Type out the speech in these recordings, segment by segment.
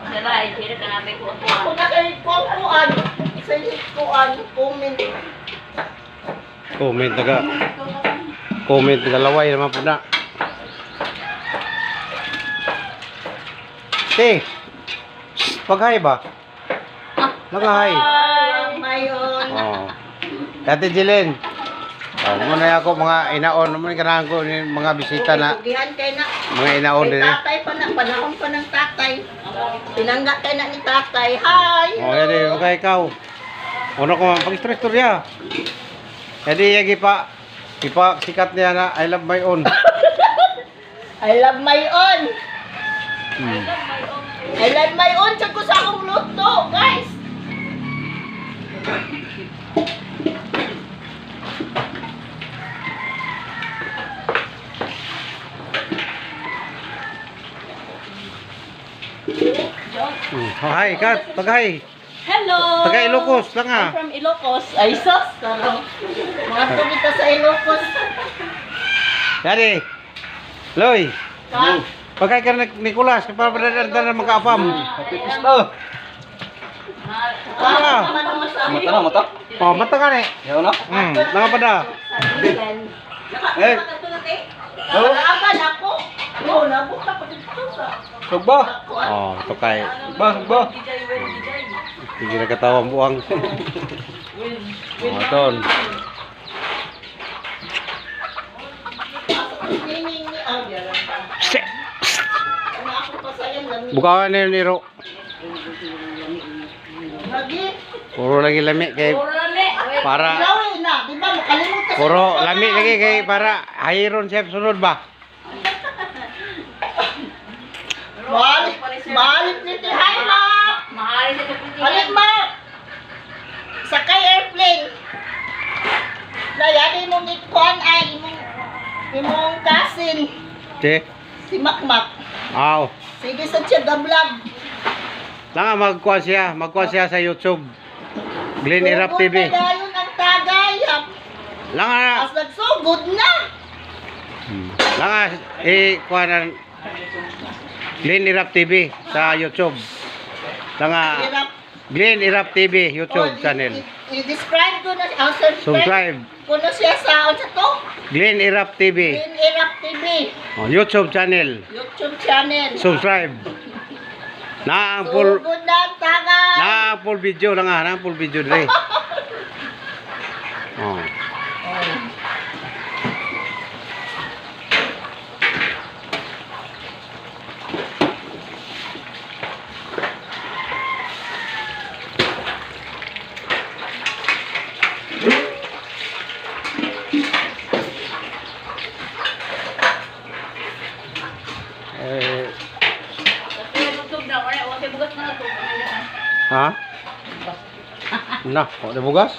Salay, kira ka namin ko. Ako na kayo kuan. Sa kuan, comment. Comment taga. Comment galaway naman po na. Te. Paghay ba? Nagahay. Mayon. Oh. Dati Jilin. Oh, muna ako mga inaon naman kanahan ko ni mga bisita na Sugihan kay na. mga inaon Kay din. tatay pa na, panahon pa ng tatay. Pinangga kay na ni tatay. Hi! Oh, yadi okay ikaw. Ono ko man pag-istorya. Yadi yagi pa sikat niya na I love my own. I love my own. Hmm. I love my own. Tsaka ko sa akong luto, guys. Hi, Kat, tagay. Hello! Tagay Ilocos lang ha. I'm from Ilocos. Ay, sus! Mga tumita sa Ilocos. Yadi. Loy. Ka? Pagkay ka na Nicolas, para na magkaapam. Pisto. Ah. Mata na, mata? Oh, mata ka ni. Yaw na? Nangapada. Eh, Naagan ako. Oo, nabuka ko dito sa... Sugba? oh, tukay. Sugba. Hindi na katawang buwang. Oh, ton. Nining ni Alvia. Se. Ano ako pa sa'yo lang. Bukawan na yun, Niro. Lagi. Puro lagi lami kay para Lawin na. Di ba? Makalimut ka sa... puro lami lagi kay para hayron chef sunod ba? Balik ni Tihay ma. Mahali sa kapitid. Balik ma. Sakay airplane. Layani mong ikuan ay imong kasin. Che. Si Makmak. Aw. Sige sa siya vlog. Lang magkuha siya sa YouTube. Glenn Irap TV. Dayon ang tagayap. Lang As nagsugod na. Lang kuha na Glenn Irap TV sa YouTube. Lang Hirap. Glenn Irap TV YouTube channel. I-describe ko na Subscribe. Kuno siya sa unsa to? Glenn Irap TV. Green Irap TV. Oh, YouTube channel. YouTube channel. Subscribe. Na ang full Sugod na ang tagay. na ang full video lang na ang full video dire. Oh. Eh, ha? Na, kok ada bugas?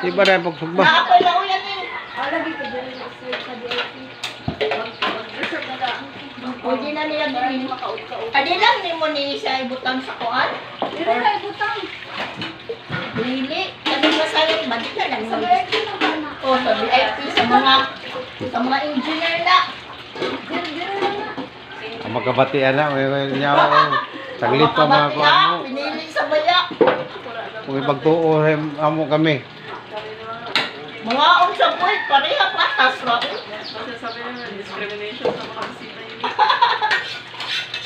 Iba na yung pagsugba. Naapoy na uyan eh. Pwede na nila din. Adi lang ni mo ni siya ibutang sa kuan. Dili na ibutang. Dili. Kani ba sa'yo balik ka lang. Oh, sa VIP sa mga engineer na. Ang magkabatian na, may niya saglit pa mga kuan mo. Pinili sa bayak. Kung ipagtuo amo kami. Mga unsa boy, pareha patas ra.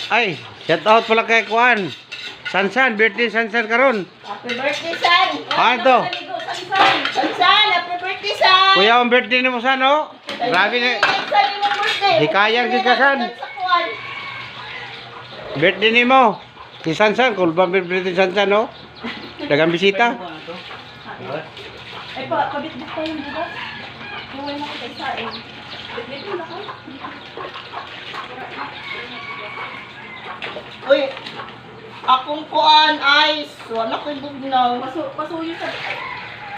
Ay, shout out pala kay kuan. Sansan, birthday Sansan karon. Happy birthday, San. Ah, ito. San, happy birthday, San. Kuya, ang birthday ni mo sa no? Grabe na. San, imong birthday. Hikayang di ka, San. Birthday ni mo. Si Sansan, cool ba birthday ni Sansan no? Dagang bisita. Ay, pabit-bit pa yung bugas. Huwag na kita isa eh. Bit-bit mo na ko. Uy, akong kuan ice. Wala ko'y bugnaw. Pasuyo sa...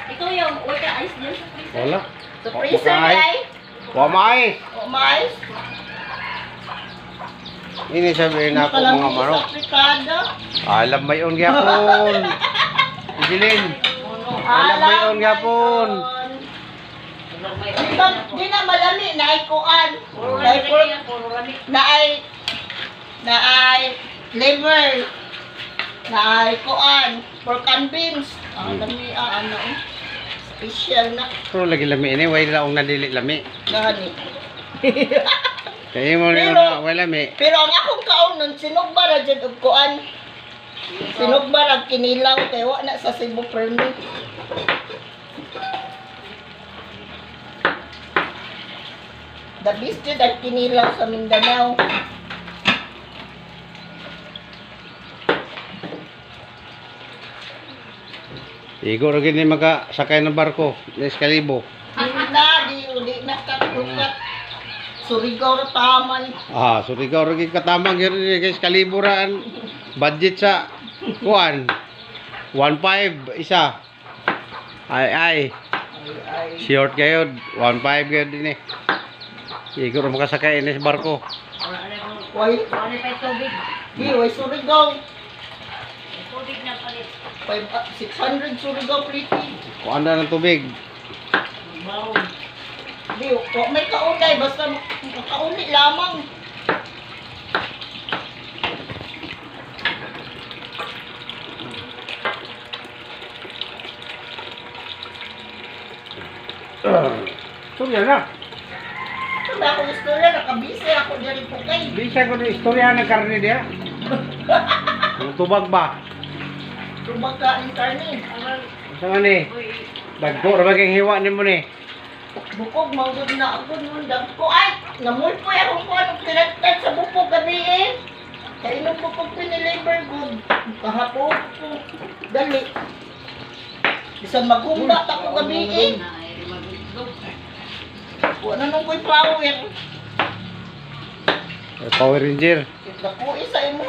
Ikaw yung water ice din sa freezer. Wala. Sa freezer ay. Wamay. O, mais. Ini sabihin ako mga manok. Sa Afrikada. Alam may on gyapon. Jilin. Alam may on gyapon. Di na malami na ay kuan. Na ay liver. Na ay kuan. Pork and beans. Ang lami ano. Special na. Pero lagi lami ini, way lang nadili lami. Gani. Kaya mo rin Pero- na way lami. Pero ang akong kaunon, sinugbara dyan og kuan. Sinugbara kinilaw kay wa na sa Cebu permit. The best yun ang kinilaw sa Mindanao. Igo rin ni makasakay ng barko, ni Escalibo. Di na katukat. Surigao na taman. Ah, so ikaw rin katamang yun ni Escalibo raan. Budget sa kuan. 1.5 isa. Ay. Short kayo, 1.5 kayo din eh. Igo rin makasakay ni sa barko. Way, di, way Surigao. 600 Surigao pliti. Kuan na ng tubig. Di, kung may kaunay, basta kaunay lamang. So yan na. Sabi ako istorya, nakabisi ako dyan po kay. Bisa ko na istorya ng karne dia. Ang tubag ba? Tumaga ng karne. Sa nga ni? Dagko, rabag ang hiwa ni mo ni. Bukog, manggod na ako nun. Dagko, ay, namulpo akong kung anong pinagtad sa bukog gabi eh. Kaya nung bukog piniliver good. Kahapon ko. Dali. Bisan magumbat ako gabi eh. Wala nung ko'y flower. Power Ranger. Dako isa imo